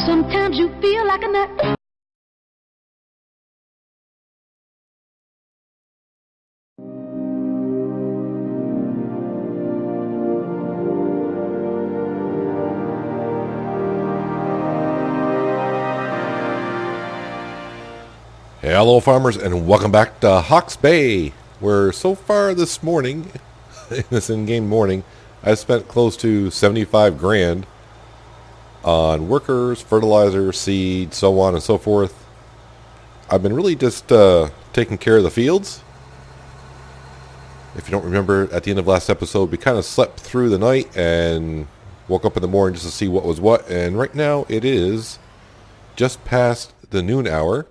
Sometimes you feel like a nut. Hello farmers and welcome back to Hawke's Bay, where so far this morning, this in-game morning, I spent close to 75 grand on workers, fertilizer, seed, so on and so forth. I've been really just taking care of the fields. If you don't remember, at the end of last episode, we kind of slept through the night and woke up in the morning just to see what was what, and right now it is just past the noon hour.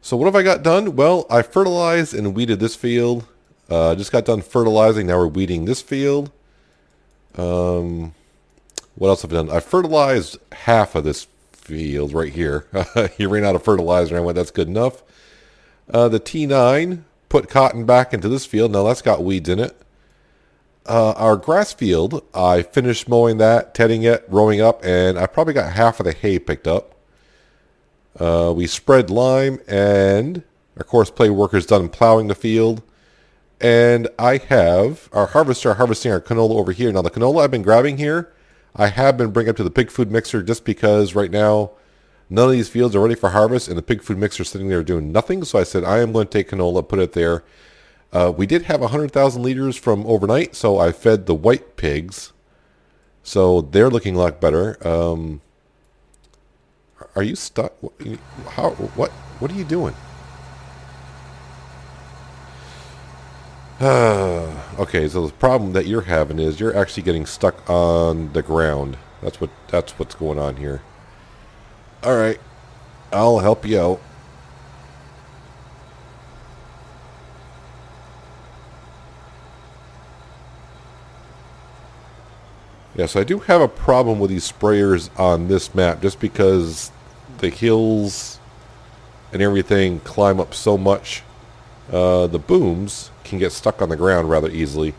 So what have I got done? Well, I fertilized and weeded this field. Just got done fertilizing. Now we're weeding this field. What else have I done? I fertilized half of this field right here. He ran out of fertilizer and I went, that's good enough. The T9 put cotton back into this field. Now that's got weeds in it. Our grass field, I finished mowing that, tedding it, rowing up, and I probably got half of the hay picked up. We spread lime, and of course play workers done plowing the field. And I have our harvester harvesting our canola over here. Now the canola I've been grabbing here, I have been bringing up to the pig food mixer just because right now none of these fields are ready for harvest and the pig food mixer is sitting there doing nothing. So I said I am going to take canola, put it there. We did have 100,000 liters from overnight, so I fed the white pigs. So they're looking a lot better. Are you stuck? How? What are you doing? Okay, so the problem that you're having is you're actually getting stuck on the ground. That's what's going on here. All right, I'll help you out. Yes, I do have a problem with these sprayers on this map just because the hills and everything climb up so much. The booms can get stuck on the ground rather easily.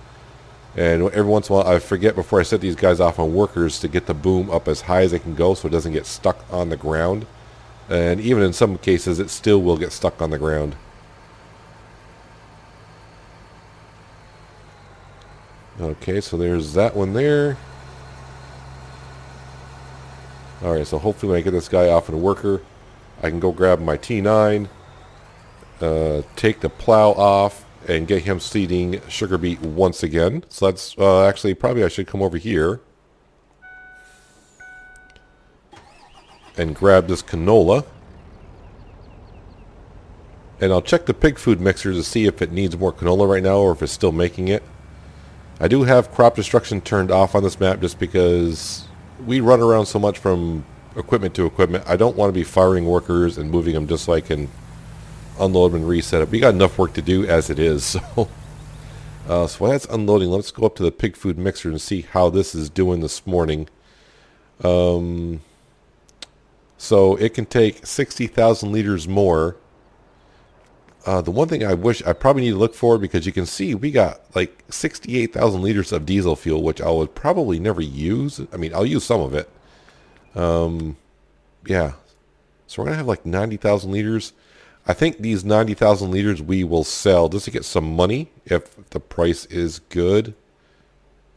And every once in a while I forget before I set these guys off on workers to get the boom up as high as it can go so it doesn't get stuck on the ground. And even in some cases it still will get stuck on the ground. Okay, so there's that one there. Alright, so hopefully when I get this guy off in a worker, I can go grab my T9, take the plow off, and get him seeding sugar beet once again. So that's actually probably I should come over here and grab this canola. And I'll check the pig food mixer to see if it needs more canola right now or if it's still making it. I do have crop destruction turned off on this map just because we run around so much from equipment to equipment. I don't want to be firing workers and moving them just so I can unload them and reset it. We got enough work to do as it is. So, so while that's unloading, let's go up to the pig food mixer and see how this is doing this morning. So it can take 60,000 liters more. The one thing I wish I probably need to look for, because you can see we got like 68,000 liters of diesel fuel, which I would probably never use. I mean, I'll use some of it. Yeah. So we're going to have like 90,000 liters. I think these 90,000 liters we will sell just to get some money if the price is good.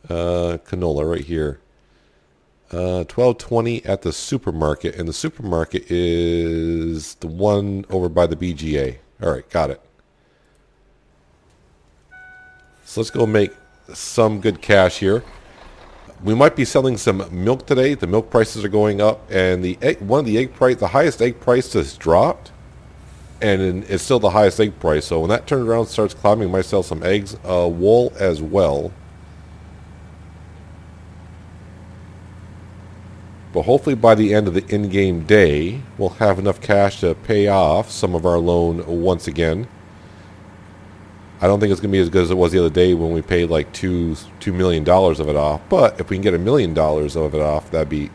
Canola right here. $12.20 at the supermarket, and the supermarket is the one over by the BGA. All right, got it. So let's go make some good cash here. We might be selling some milk today. The milk prices are going up, and the highest egg price has dropped, and it's still the highest egg price. So when that turns around and starts climbing, we might sell some eggs, wool as well. But hopefully by the end of the in-game day, we'll have enough cash to pay off some of our loan once again. I don't think it's going to be as good as it was the other day when we paid like $2 million of it off. But if we can get $1 million of it off, that'd be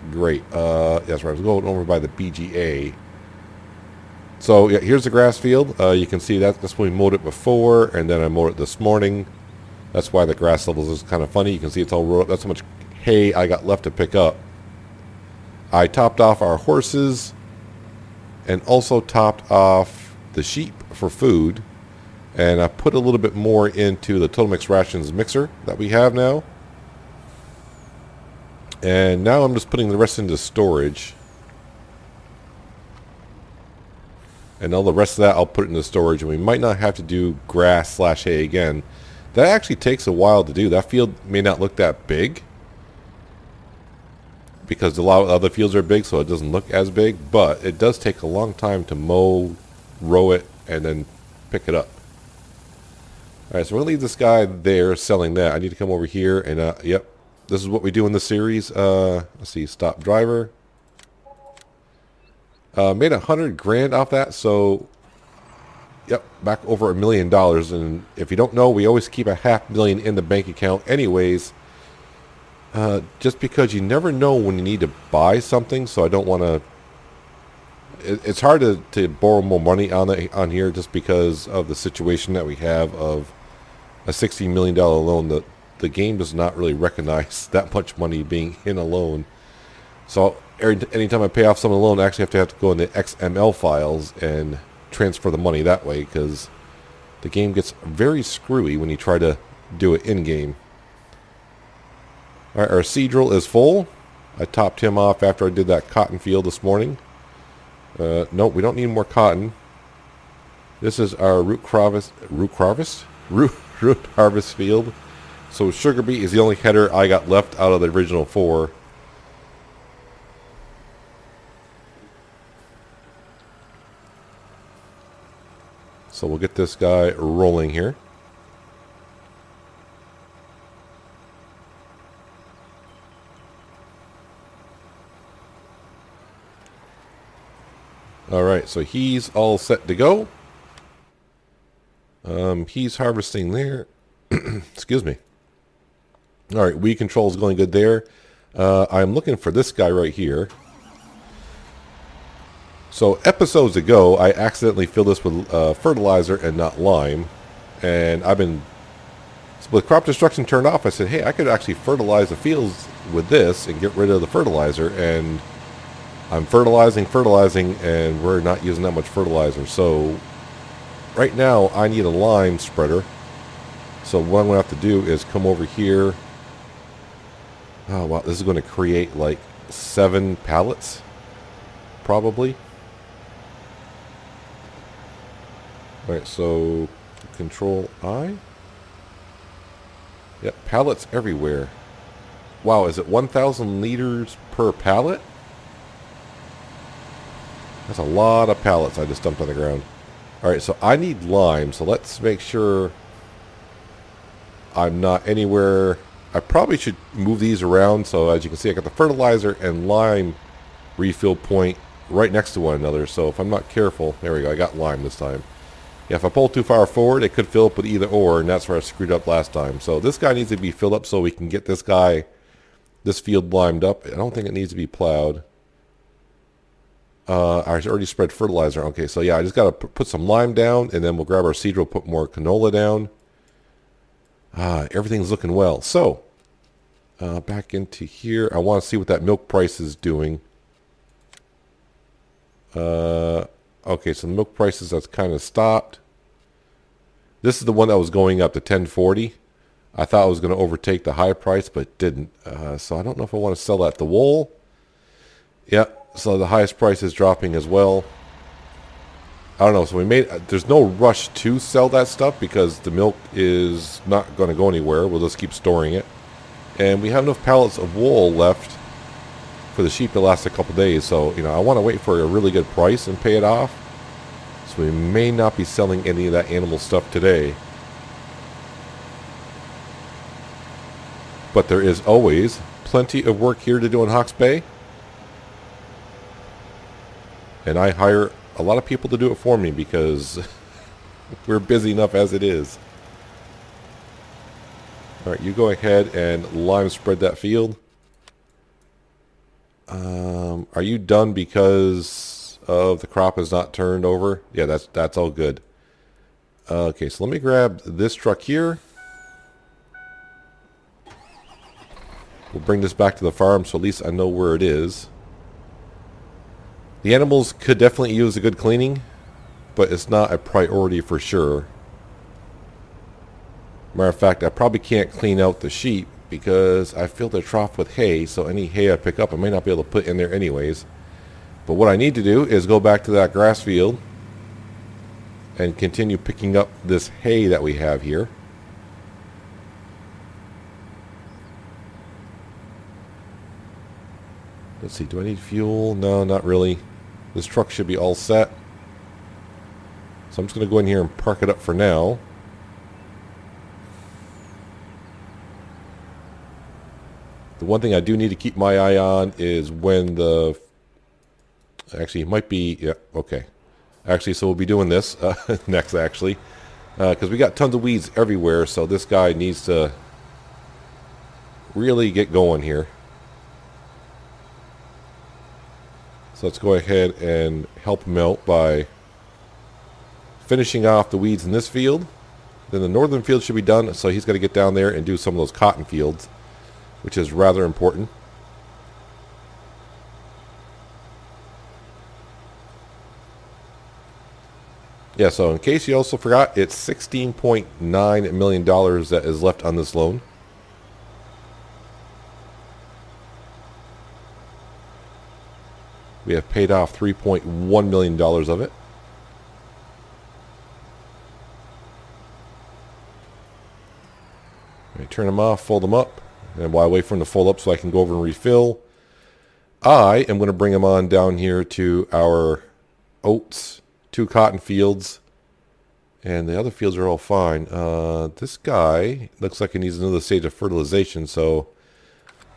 great. That's right. I was going over by the BGA. So yeah, here's the grass field. You can see that's when we mowed it before, and then I mowed it this morning. That's why the grass levels is kind of funny. You can see it's all rolled up. That's how much hay I got left to pick up. I topped off our horses and also topped off the sheep for food. And I put a little bit more into the Total Mix Rations mixer that we have now. And now I'm just putting the rest into storage. And all the rest of that I'll put into storage. And we might not have to do grass/hay again. That actually takes a while to do. That field may not look that big, because a lot of other fields are big, so it doesn't look as big. But it does take a long time to mow, row it, and then pick it up. Alright, so we're going to leave this guy there selling that. I need to come over here and, yep. This is what we do in the series. Let's see, stop driver. Made $100,000 off that, so, yep, back over $1 million. And if you don't know, we always keep $500,000 in the bank account anyways. Just because you never know when you need to buy something, so I don't want to... It's hard to borrow more money on here just because of the situation that we have of a $60 million loan. That the game does not really recognize that much money being in a loan. So anytime I pay off some of the loan, I actually have to go into XML files and transfer the money that way, because the game gets very screwy when you try to do it in-game. Alright, our seed drill is full. I topped him off after I did that cotton field this morning. Nope, we don't need more cotton. This is our root harvest field. So sugar beet is the only header I got left out of the original 4. So we'll get this guy rolling here. Alright, so he's all set to go. He's harvesting there. Excuse me. Alright, weed control is going good there. I'm looking for this guy right here. So episodes ago, I accidentally filled this with fertilizer and not lime. And I've been... With crop destruction turned off, I said, hey, I could actually fertilize the fields with this and get rid of the fertilizer. And I'm fertilizing, and we're not using that much fertilizer. So right now, I need a lime spreader. So what I'm going to have to do is come over here. Oh, wow, this is going to create like 7 pallets, probably. Alright, so Control I. Yep, pallets everywhere. Wow, is it 1,000 liters per pallet? That's a lot of pallets I just dumped on the ground. Alright, so I need lime, so let's make sure I'm not anywhere. I probably should move these around, so as you can see I got the fertilizer and lime refill point right next to one another. So if I'm not careful, there we go, I got lime this time. Yeah, if I pull too far forward, it could fill up with either or, and that's where I screwed up last time. So this guy needs to be filled up so we can get this field limed up. I don't think it needs to be plowed. I already spread fertilizer. Okay, so yeah, I just got to put some lime down, and then we'll grab our seed drill, put more canola down. Everything's looking well. So, back into here. I want to see what that milk price is doing. Okay, so the milk prices, that's kind of stopped. This is the one that was going up to 10.40. I thought it was going to overtake the high price, but it didn't. So I don't know if I want to sell that. The wool. Yep. So the highest price is dropping as well. I don't know. So there's no rush to sell that stuff because the milk is not going to go anywhere. We'll just keep storing it. And we have enough pallets of wool left for the sheep to last a couple days. So, you know, I want to wait for a really good price and pay it off. So we may not be selling any of that animal stuff today. But there is always plenty of work here to do in Hawke's Bay. And I hire a lot of people to do it for me because we're busy enough as it is. Alright, you go ahead and lime spread that field. Are you done because of the crop is not turned over? Yeah, that's all good. Okay, so let me grab this truck here. We'll bring this back to the farm so at least I know where it is. The animals could definitely use a good cleaning, but it's not a priority for sure. Matter of fact, I probably can't clean out the sheep because I filled the trough with hay, so any hay I pick up I may not be able to put in there anyways. But what I need to do is go back to that grass field and continue picking up this hay that we have here. Let's see, do I need fuel? No, not really. This truck should be all set. So I'm just going to go in here and park it up for now. The one thing I do need to keep my eye on is when the... Actually, it might be... Yeah, okay. Actually, so we'll be doing this next, actually. Because we got tons of weeds everywhere, so this guy needs to really get going here. So let's go ahead and help him out by finishing off the weeds in this field. Then the northern field should be done, so he's got to get down there and do some of those cotton fields, which is rather important. Yeah, so in case you also forgot, it's $16.9 million that is left on this loan. We have paid off $3.1 million of it. I turn them off, fold them up, and while I wait for them to fold up so I can go over and refill, I am going to bring them on down here to our oats, 2 cotton fields, and the other fields are all fine. This guy looks like he needs another stage of fertilization, so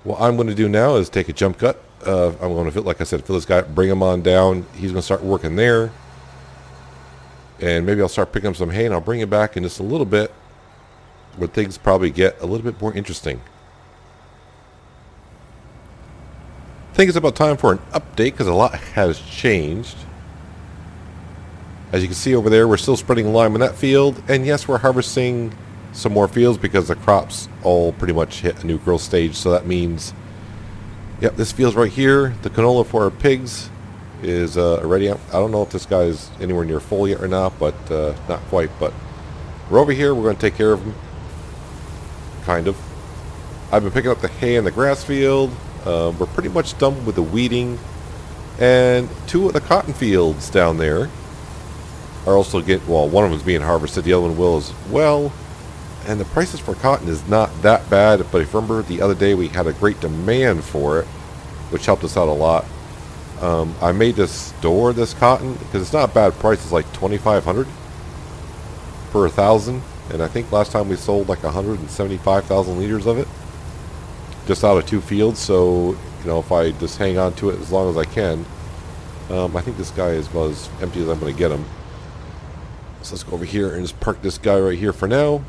what I'm going to do now is take a jump cut. I'm going to, like I said, fill this guy up, bring him on down. He's going to start working there. And maybe I'll start picking up some hay, and I'll bring it back in just a little bit where things probably get a little bit more interesting. I think it's about time for an update because a lot has changed. As you can see over there, we're still spreading lime in that field. And yes, we're harvesting some more fields because the crops all pretty much hit a new growth stage. So that means... Yep, this field's right here. The canola for our pigs is already out. I don't know if this guy is anywhere near full yet or not, but not quite. But we're over here. We're going to take care of him. Kind of. I've been picking up the hay in the grass field. We're pretty much done with the weeding. And 2 of the cotton fields down there are also getting... Well, one of them is being harvested. The other one will as well. And the prices for cotton is not that bad, but if you remember the other day we had a great demand for it, which helped us out a lot. I made to store this cotton because it's not a bad price. It's like $2,500 per 1,000, and I think last time we sold like 175,000 liters of it, just out of 2 fields. So you know, if I just hang on to it as long as I can, I think this guy is about as empty as I'm going to get him. So let's go over here and just park this guy right here for now.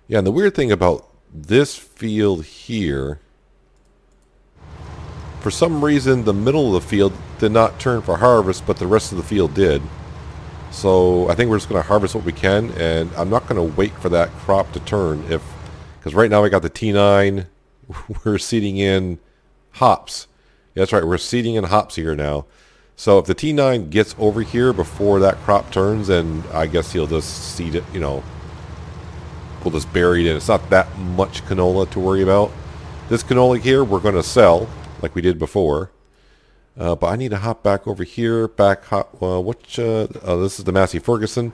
Yeah, and the weird thing about this field here, for some reason the middle of the field did not turn for harvest, but the rest of the field did. So I think we're just going to harvest what we can, and I'm not going to wait for that crop to turn. Because right now we got the T9, we're seeding in hops. Yeah, that's right, we're seeding in hops here now. So if the T9 gets over here before that crop turns, then I guess he'll just seed it, you know. We'll just bury it in. It's not that much canola to worry about. This canola here we're going to sell like we did before. But I need to hop back over here. This is the Massey Ferguson.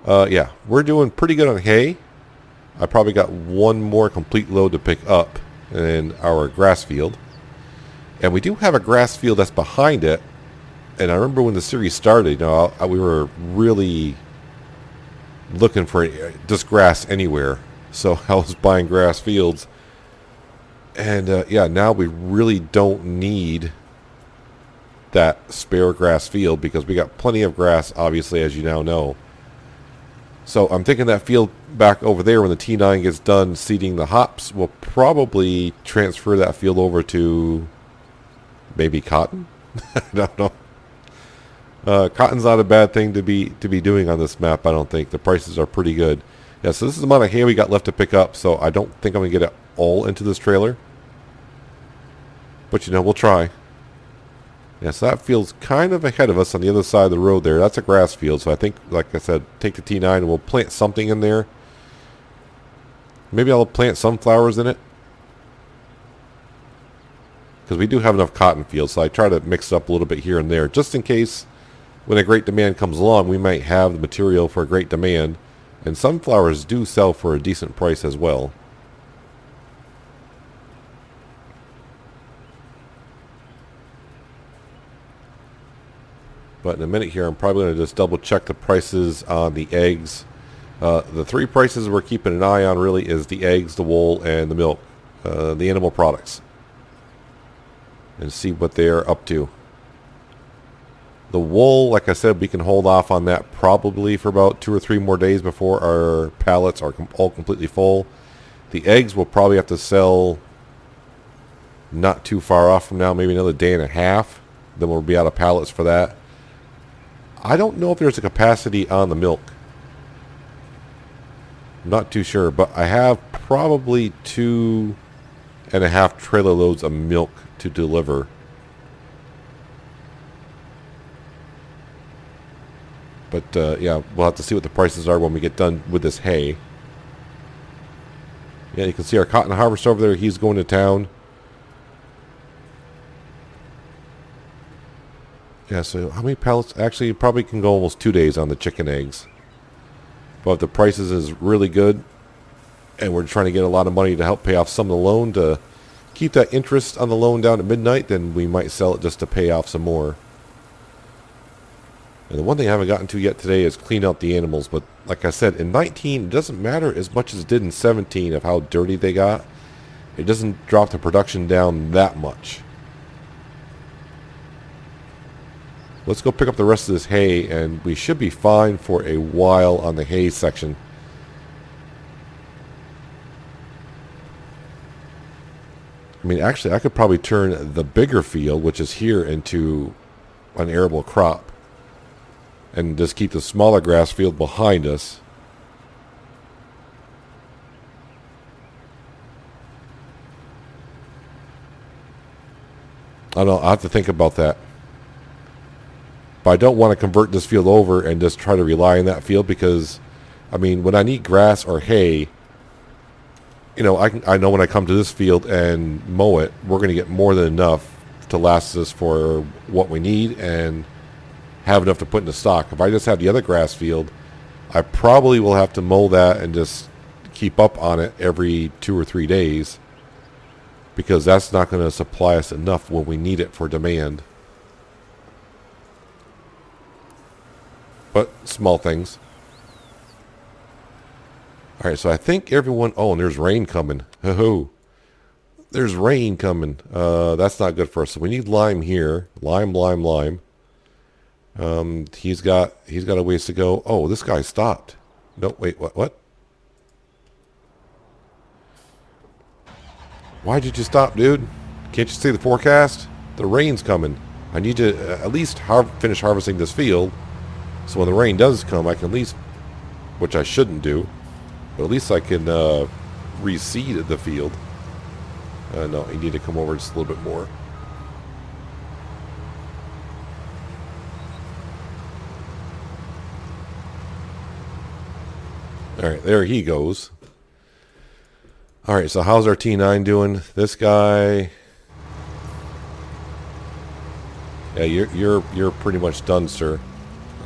Yeah, we're doing pretty good on hay. I probably got one more complete load to pick up in our grass field. And we do have a grass field that's behind it. And I remember when the series started, you know, we were really looking for just grass anywhere, so I was buying grass fields, and yeah, now we really don't need that spare grass field because we got plenty of grass, obviously, as you now know. So I'm thinking that field back over there, when the T9 gets done seeding the hops, we'll probably transfer that field over to maybe cotton. I don't know. Cotton's not a bad thing to be doing on this map, I don't think. The prices are pretty good. Yeah, so this is the amount of hay we got left to pick up, so I don't think I'm going to get all into this trailer. But you know, we'll try. Yeah, so that field's kind of ahead of us on the other side of the road there. That's a grass field, so I think, like I said, take the T9 and we'll plant something in there. Maybe I'll plant sunflowers in it. Because we do have enough cotton fields, so I try to mix it up a little bit here and there. Just in case, when a great demand comes along, we might have the material for a great demand. And sunflowers do sell for a decent price as well. But in a minute here, I'm probably going to just double check the prices on the eggs. The three prices we're keeping an eye on really is the eggs, the wool, and the milk. The animal products. And see what they're up to. The wool, like I said, we can hold off on that probably for about 2 or 3 more days before our pallets are all completely full. The eggs will probably have to sell not too far off from now, maybe another day and a half. Then we'll be out of pallets for that. I don't know if there's a capacity on the milk. I'm not too sure, but I have probably 2.5 trailer loads of milk to deliver. But yeah, we'll have to see what the prices are when we get done with this hay. Yeah, you can see our cotton harvester over there. He's going to town. Yeah, so how many pallets? Actually, you probably can go almost 2 days on the chicken eggs. But if the prices is really good, and we're trying to get a lot of money to help pay off some of the loan to keep that interest on the loan down at midnight, then we might sell it just to pay off some more. And the one thing I haven't gotten to yet today is clean out the animals. But like I said, in 19, it doesn't matter as much as it did in 17 of how dirty they got. It doesn't drop the production down that much. Let's go pick up the rest of this hay, and we should be fine for a while on the hay section. I mean, actually, I could probably turn the bigger field, which is here, into an arable crop. And just keep the smaller grass field behind us. I don't know, I'll have to think about that. But I don't want to convert this field over and just try to rely on that field because, I mean, when I need grass or hay, you know, I know when I come to this field and mow it, we're going to get more than enough to last us for what we need and have enough to put in the stock. If I just have the other grass field, I probably will have to mow that and just keep up on it every 2 or 3 days because that's not going to supply us enough when we need it for demand. But small things. Alright, so I think everyone... Oh, and there's rain coming. Ho-ho. There's rain coming. That's not good for us. So we need lime here. Lime. He's got a ways to go. Oh, this guy stopped. No, wait, what? Why did you stop, dude? Can't you see the forecast? The rain's coming. I need to at least finish harvesting this field. So when the rain does come, I can at least, which I shouldn't do, but at least I can reseed the field. No, you need to come over just a little bit more. Alright, there he goes. Alright, so how's our T9 doing? This guy... Yeah, you're pretty much done, sir.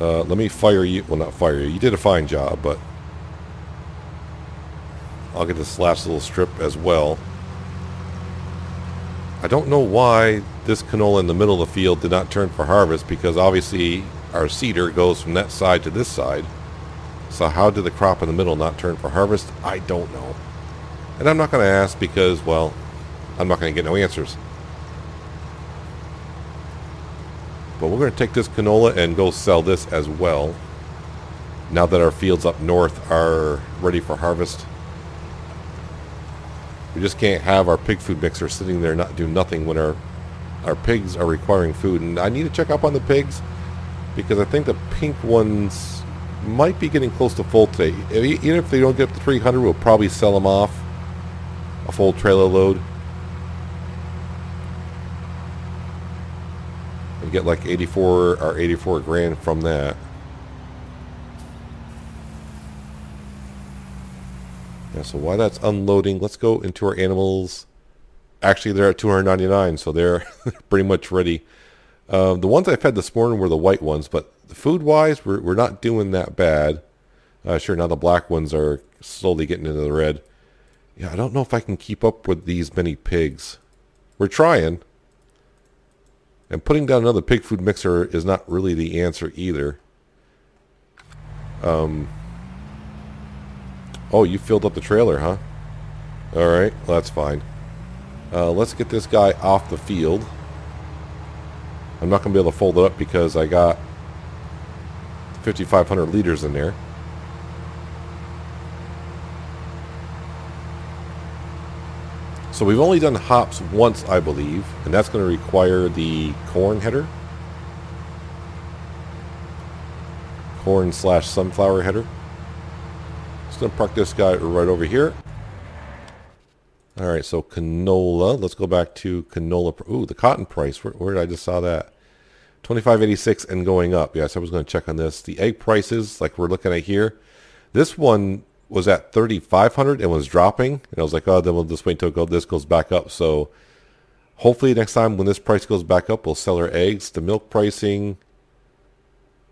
Let me fire you. Well, not fire you. You did a fine job, but I'll get this last little strip as well. I don't know why this canola in the middle of the field did not turn for harvest because obviously our seeder goes from that side to this side. So how did the crop in the middle not turn for harvest? I don't know. And I'm not going to ask because, well, I'm not going to get no answers. But we're going to take this canola and go sell this as well. Now that our fields up north are ready for harvest. We just can't have our pig food mixer sitting there not doing nothing when our pigs are requiring food. And I need to check up on the pigs because I think the pink ones might be getting close to full today. Even if they don't get up to 300, we'll probably sell them off. a full trailer load. And get like 84 grand from that. Yeah, so while that's unloading, let's go into our animals. Actually, they're at 299, so they're pretty much ready. The ones I fed this morning were the white ones, but food-wise, we're not doing that bad. Sure, now the black ones are slowly getting into the red. Yeah, I don't know if I can keep up with these many pigs. We're trying. And putting down another pig food mixer is not really the answer either. Oh, you filled up the trailer, huh? Alright, well, that's fine. Let's get this guy off the field. I'm not going to be able to fold it up because I got 5,500 liters in there. So we've only done hops once, I believe, and that's going to require the corn header. Corn/sunflower header. Just going to park this guy right over here. Alright, so canola. Let's go back to canola. Ooh, the cotton price. Where did I just saw that? 25.86 and going up. Yes, I was going to check on this. The egg prices, like we're looking at here. This one was at 3,500 and was dropping. And I was like, oh, then we'll just wait until this goes back up. So hopefully next time when this price goes back up, we'll sell our eggs. The milk pricing,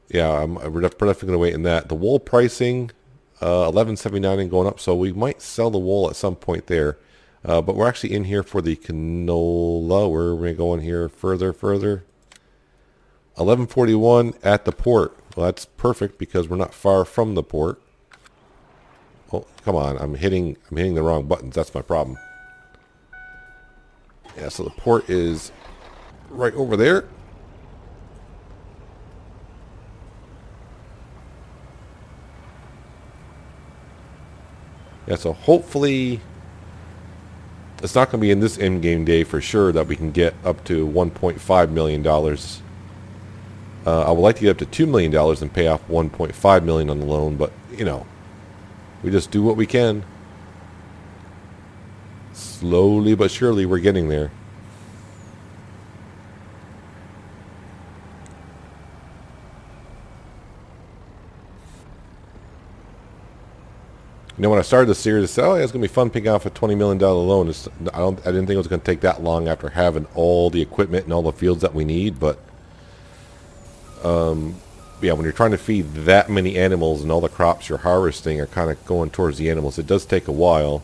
yeah, we're definitely going to wait in that. The wool pricing, 11.79 and going up. So we might sell the wool at some point there. But we're actually in here for the canola. We're going to go in here further. 11.41 at the port. Well, that's perfect because we're not far from the port. Oh, come on. I'm hitting the wrong buttons. That's my problem. Yeah, so the port is right over there. Yeah, so hopefully it's not going to be in this in-game day for sure that we can get up to $1.5 million. I would like to get up to $2 million and pay off $1.5 million on the loan, but, you know, we just do what we can. Slowly but surely we're getting there. You know, when I started the series, I said, oh, yeah, it's going to be fun picking off a $20 million loan. I didn't think it was going to take that long after having all the equipment and all the fields that we need, but yeah, when you're trying to feed that many animals and all the crops you're harvesting are kind of going towards the animals, it does take a while.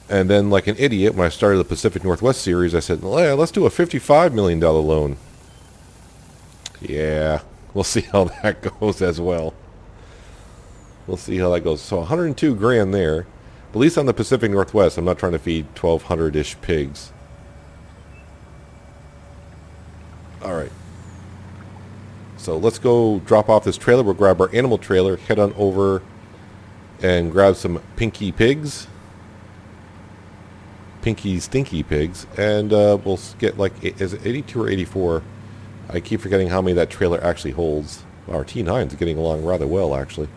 And then, like an idiot, when I started the Pacific Northwest series, I said, well, yeah, let's do a $55 million loan. Yeah, we'll see how that goes as well. We'll see how that goes. So 102 grand there. At least on the Pacific Northwest, I'm not trying to feed 1,200-ish pigs. All right. So let's go drop off this trailer. We'll grab our animal trailer, head on over and grab some pinky pigs. Pinky stinky pigs. And we'll get like, is it 82 or 84? I keep forgetting how many that trailer actually holds. Our T9's getting along rather well, actually.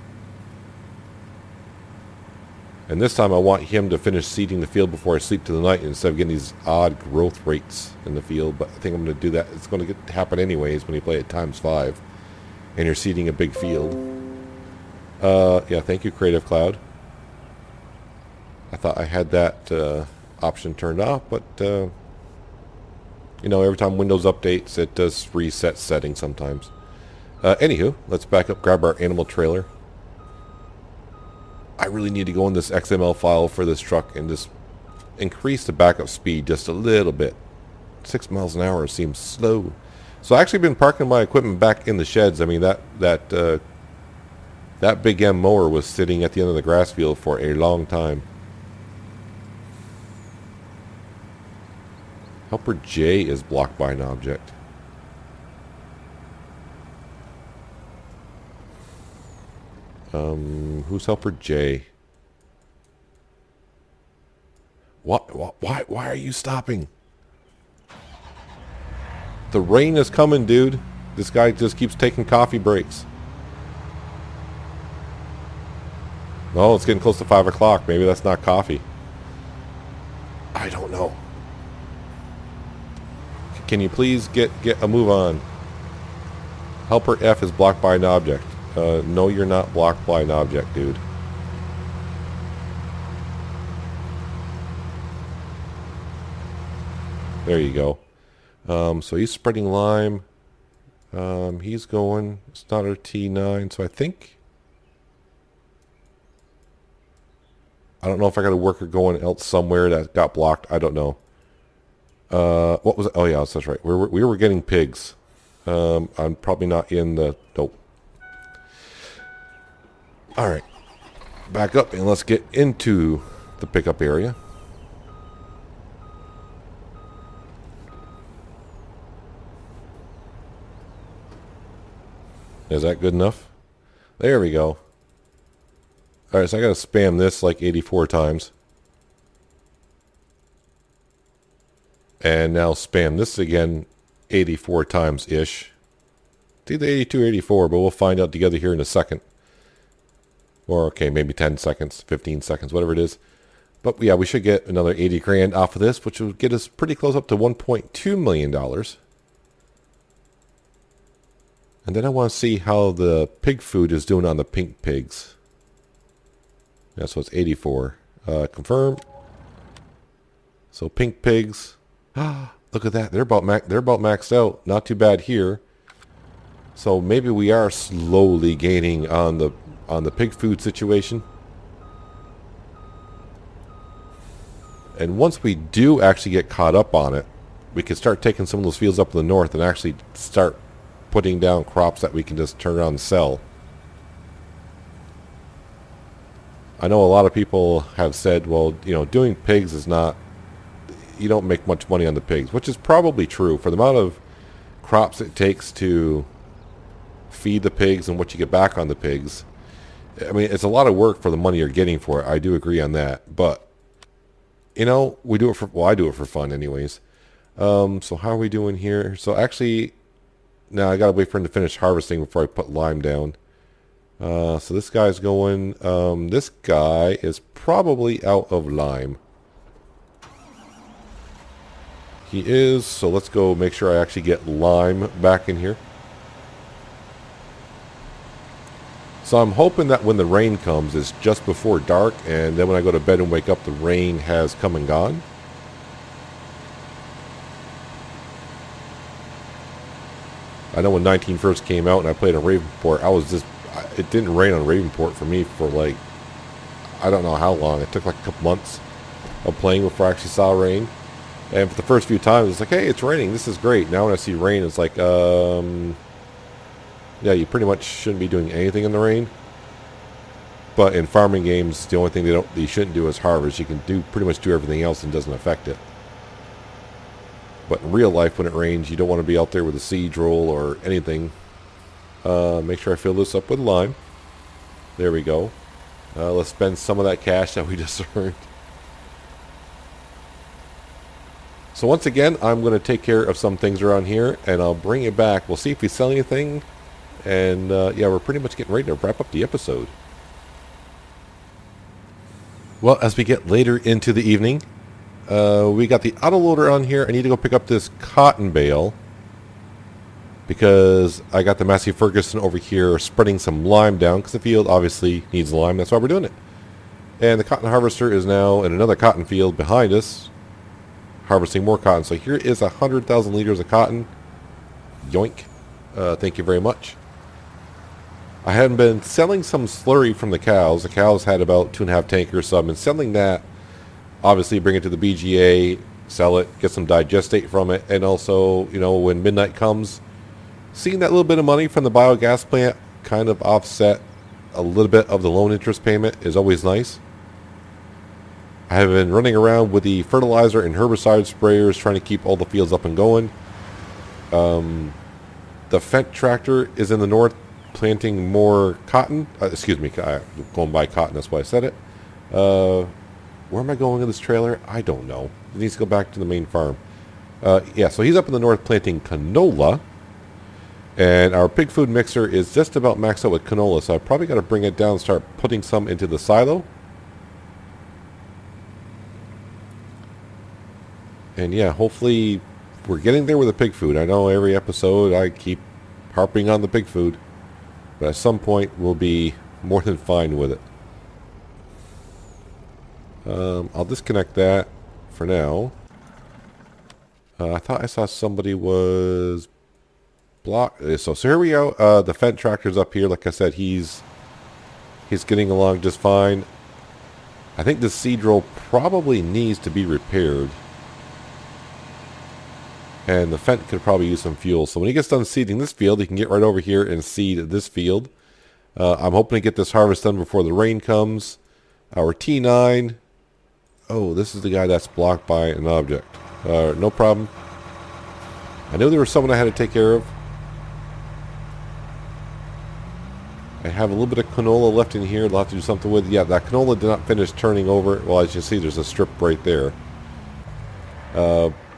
And this time I want him to finish seeding the field before I sleep to the night instead of getting these odd growth rates in the field. But I think I'm going to do that. It's going to happen anyways when you play it ×5 and you're seeding a big field. Yeah, thank you, Creative Cloud. I thought I had that option turned off, but you know, every time Windows updates, it does reset settings sometimes. Anywho, let's back up, grab our animal trailer. I really need to go in this XML file for this truck and just increase the backup speed just a little bit. 6 miles an hour seems slow. So I've actually been parking my equipment back in the sheds. I mean, that Big M mower was sitting at the end of the grass field for a long time. Helper J is blocked by an object. Who's Helper J? What? Why are you stopping? The rain is coming, dude. This guy just keeps taking coffee breaks. Oh, it's getting close to 5 o'clock. Maybe that's not coffee. I don't know. Can you please get a move on? Helper F is blocked by an object. No, you're not blocked by an object, dude. There you go. So he's spreading lime. He's going. It's not a T9, so I think... I don't know if I got a worker going else somewhere that got blocked. I don't know. What was it? Oh, yeah, that's right. We were getting pigs. I'm probably not in the... Nope. Alright. Back up and let's get into the pickup area. Is that good enough? There we go. Alright, so I gotta spam this like 84 times. And now spam this again 84 times-ish. It's either 82 or 84, but we'll find out together here in a second. Or, okay, maybe 10 seconds, 15 seconds, whatever it is. But, yeah, we should get another 80 grand off of this, which will get us pretty close up to $1.2 million. And then I want to see how the pig food is doing on the pink pigs. Yeah, so it's 84. Confirm. So pink pigs. Look at that. They're about maxed out. Not too bad here. So maybe we are slowly gaining on the pig food situation. And once we do actually get caught up on it, we can start taking some of those fields up in the north and actually start putting down crops that we can just turn around and sell. I know a lot of people have said, well, you know, doing pigs is not, you don't make much money on the pigs, which is probably true. For the amount of crops it takes to feed the pigs and what you get back on the pigs, I mean, it's a lot of work for the money you're getting for it. I do agree on that. But, you know, we do it for, well, I do it for fun anyways. So how are we doing here? So actually, now I got to wait for him to finish harvesting before I put lime down. So this guy's going, this guy is probably out of lime. He is, so let's go make sure I actually get lime back in here. So I'm hoping that when the rain comes, it's just before dark, and then when I go to bed and wake up, the rain has come and gone. I know when 19 first came out and I played on Ravenport, it didn't rain on Ravenport for me for like, I don't know how long. It took like a couple months of playing before I actually saw rain. And for the first few times, it's like, hey, it's raining. This is great. Now when I see rain, it's like, yeah, you pretty much shouldn't be doing anything in the rain. But in farming games, the only thing you shouldn't do is harvest. You can pretty much do everything else and it doesn't affect it. But in real life, when it rains, you don't want to be out there with a siege roll or anything. Make sure I fill this up with lime. There we go. Let's spend some of that cash that we just earned. So once again, I'm going to take care of some things around here, and I'll bring it back. We'll see if we sell anything. And yeah, we're pretty much getting ready to wrap up the episode. Well, as we get later into the evening, we got the autoloader on here. I need to go pick up this cotton bale because I got the Massey Ferguson over here spreading some lime down because the field obviously needs lime. That's why we're doing it. And the cotton harvester is now in another cotton field behind us, harvesting more cotton. So here is 100,000 liters of cotton. Yoink. Thank you very much. I had been selling some slurry from the cows. The cows had about 2.5 tankers, so I've been selling that. Obviously, bring it to the BGA, sell it, get some digestate from it, and also, you know, when midnight comes, seeing that little bit of money from the biogas plant kind of offset a little bit of the loan interest payment is always nice. I have been running around with the fertilizer and herbicide sprayers trying to keep all the fields up and going. The Fendt tractor is in the north planting more cotton. Excuse me, going by cotton, that's why I said it. Where am I going in this trailer? I don't know. It needs to go back to the main farm. Yeah, so he's up in the north planting canola. And our pig food mixer is just about maxed out with canola, so I probably got to bring it down and start putting some into the silo. And yeah, hopefully we're getting there with the pig food. I know every episode I keep harping on the pig food, but at some point we'll be more than fine with it. I'll disconnect that for now. I thought I saw somebody was blocked. So here we go. The Fendt tractor's up here. Like I said, he's getting along just fine. I think the seed row probably needs to be repaired. And the Fendt could probably use some fuel. So when he gets done seeding this field, he can get right over here and seed this field. I'm hoping to get this harvest done before the rain comes. Our T9. Oh, this is the guy that's blocked by an object. No problem. I knew there was someone I had to take care of. I have a little bit of canola left in here. I'll have to do something with. Yeah, that canola did not finish turning over. Well, as you see, there's a strip right there.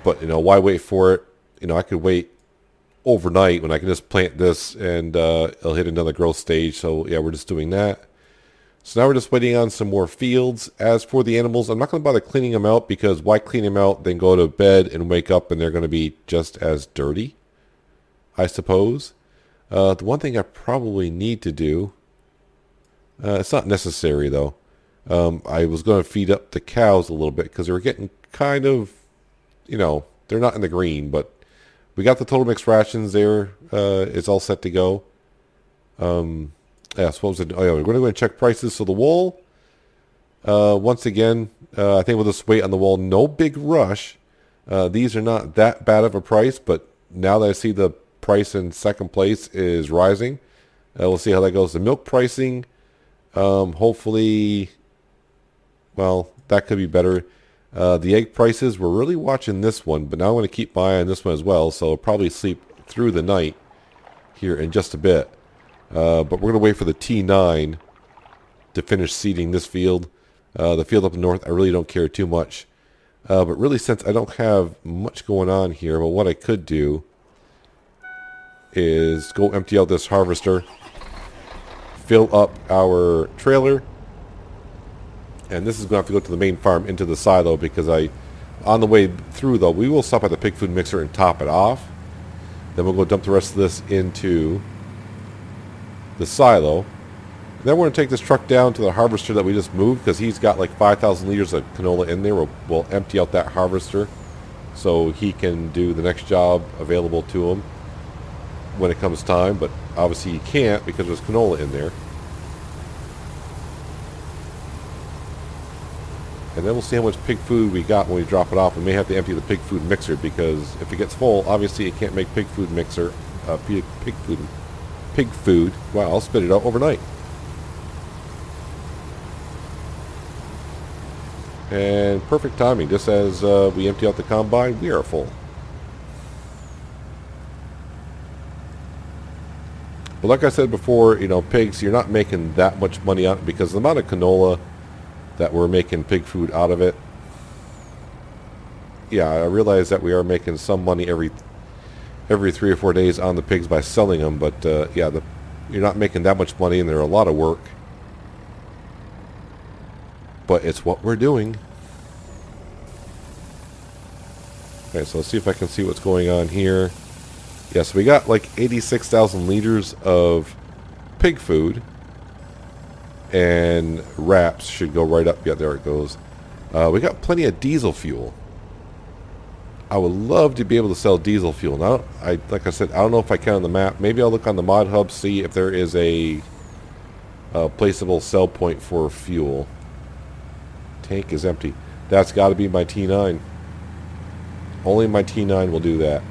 But, you know, why wait for it? You know, I could wait overnight when I can just plant this and it'll hit another growth stage. So, yeah, we're just doing that. So now we're just waiting on some more fields. As for the animals, I'm not going to bother cleaning them out because why clean them out, then go to bed and wake up and they're going to be just as dirty, I suppose. The one thing I probably need to do, it's not necessary though. I was going to feed up the cows a little bit because they were getting kind of, you know, they're not in the green, but we got the total mixed rations there. It's all set to go. Yeah, so what was it? Oh, yeah, we're going to go and check prices. So the wool, once again, I think we'll just wait on the wool. No big rush. These are not that bad of a price, but now that I see the price in second place is rising, we'll see how that goes. The milk pricing, hopefully, well, that could be better. The egg prices, we're really watching this one, but now I'm going to keep my eye on this one as well, so I'll probably sleep through the night here in just a bit. But we're going to wait for the T9 to finish seeding this field. The field up north, I really don't care too much. But really, since I don't have much going on here, but what I could do is go empty out this harvester, fill up our trailer, and this is going to have to go to the main farm into the silo because on the way through though, we will stop at the pig food mixer and top it off. Then we'll go dump the rest of this into the silo. And then we're going to take this truck down to the harvester that we just moved because he's got like 5,000 liters of canola in there. We'll empty out that harvester so he can do the next job available to him when it comes time, but obviously he can't because there's canola in there. And then we'll see how much pig food we got when we drop it off. We may have to empty the pig food mixer because if it gets full, obviously it can't make pig food mixer, pig food. Wow, I'll spit it out overnight. And perfect timing. Just as we empty out the combine, we are full. But like I said before, you know, pigs, you're not making that much money on it because the amount of canola that we're making pig food out of it. Yeah, I realize that we are making some money every 3 or 4 days on the pigs by selling them, but yeah, you're not making that much money and they're a lot of work. But it's what we're doing. Okay, so let's see if I can see what's going on here. Yeah, so we got like 86,000 liters of pig food. And wraps should go right up. Yeah, there it goes. We got plenty of diesel fuel. I would love to be able to sell diesel fuel. Now, like I said, I don't know if I can on the map. Maybe I'll look on the mod hub, see if there is a placeable sell point for fuel. Tank is empty. That's got to be my T9. Only my T9 will do that.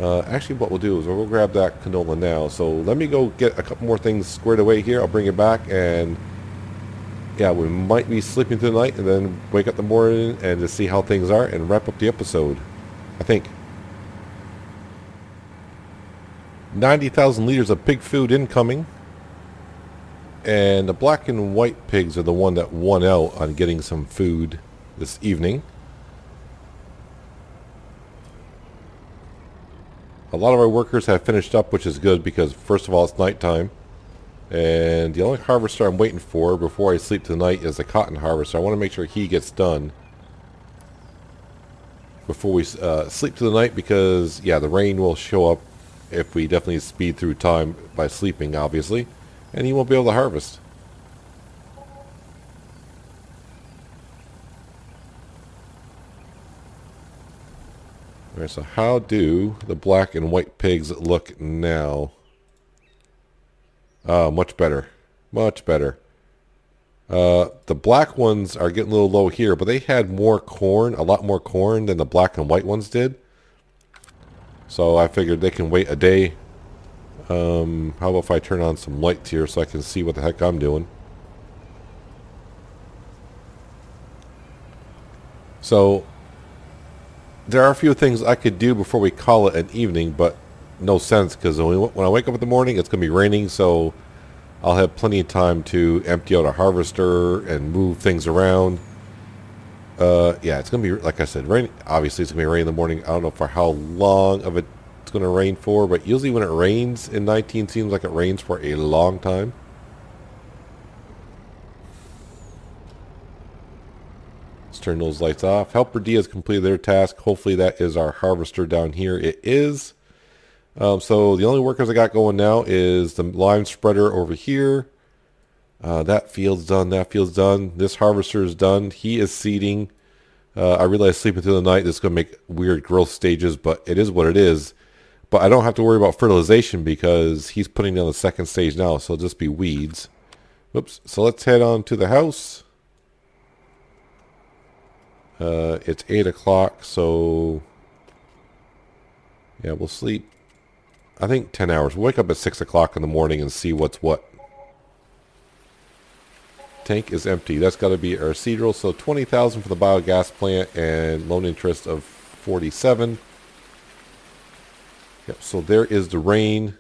Actually, what we'll do is we'll grab that canola now. So let me go get a couple more things squared away here. I'll bring it back, and yeah, we might be sleeping through the night and then wake up in the morning and just see how things are and wrap up the episode. I think 90,000 liters of pig food incoming, and the black and white pigs are the one that won out on getting some food this evening. A lot of our workers have finished up, which is good because, first of all, it's nighttime. And the only harvester I'm waiting for before I sleep tonight is the cotton harvester. I want to make sure he gets done. before we sleep through the night, because yeah, the rain will show up if we definitely speed through time by sleeping, obviously, and you won't be able to harvest. Alright, so how do the black and white pigs look now? Much better. Much better. The black ones are getting a little low here, but they had more corn, a lot more corn than the black and white ones did. So I figured they can wait a day. How about if I turn on some lights here so I can see what the heck I'm doing? So there are a few things I could do before we call it an evening, but no sense, because when I wake up in the morning, it's going to be raining, so I'll have plenty of time to empty out a harvester and move things around. Yeah, it's going to be, like I said, rain. Obviously, it's going to be rain in the morning. I don't know for how long of it's going to rain for, but usually when it rains in 19, seems like it rains for a long time. Let's turn those lights off. Helper D has completed their task. Hopefully that is our harvester down here. It is. So the only workers I got going now is the lime spreader over here. That field's done. That field's done. This harvester is done. He is seeding. I realize sleeping through the night is going to make weird growth stages, but it is what it is. But I don't have to worry about fertilization because he's putting down the second stage now, so it'll just be weeds. Whoops. So let's head on to the house. It's 8 o'clock, so yeah, we'll sleep, I think, 10 hours. We'll wake up at 6 o'clock in the morning and see what's what. Tank is empty. That's got to be our seed roll. So 20,000 for the biogas plant and loan interest of 47. Yep. So there is the rain.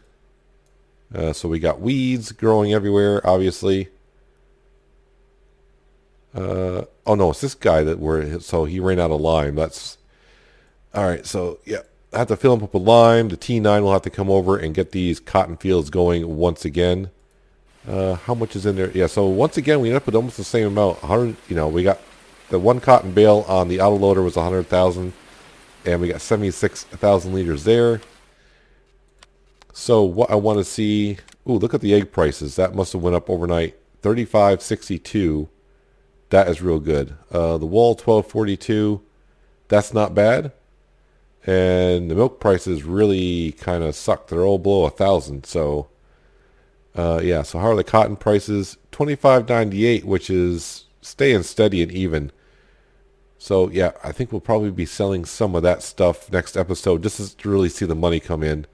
So we got weeds growing everywhere, obviously. Oh no, it's this guy so he ran out of lime. That's all right. So yeah, I have to fill him up with lime. The T9 will have to come over and get these cotton fields going once again. How much is in there? Yeah, so once again we end up with almost the same amount. 100. You know, we got the one cotton bale on the autoloader was 100,000, and we got 76,000 liters there. So what I want to see. Ooh, look at the egg prices. That must have went up overnight. 35.62. That is real good. The wool, 12.42. That's not bad. And the milk prices really kind of suck. They're all below 1,000. So, yeah. So how are the cotton prices? 25.98, which is staying steady and even. So yeah, I think we'll probably be selling some of that stuff next episode, just to really see the money come in.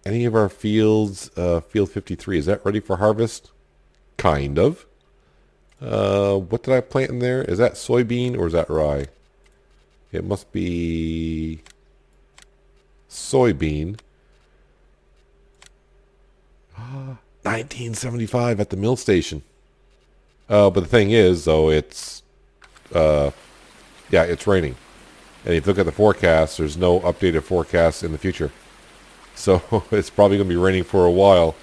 Any of our fields, field 53, is that ready for harvest? Kind of. What did I plant in there? Is that soybean or is that rye? It must be soybean. 1975 at the mill station. But the thing is, though, it's yeah, it's raining. And if you look at the forecast, there's no updated forecast in the future. So it's probably going to be raining for a while.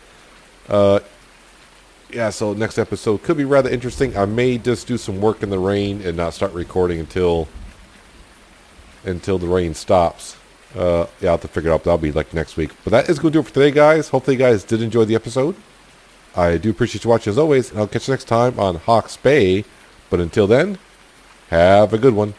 Yeah, so next episode could be rather interesting. I may just do some work in the rain and not start recording until the rain stops. Yeah, I'll have to figure it out. That'll be like next week. But that is going to do it for today, guys. Hopefully you guys did enjoy the episode. I do appreciate you watching as always, and I'll catch you next time on Hawke's Bay. But until then, have a good one.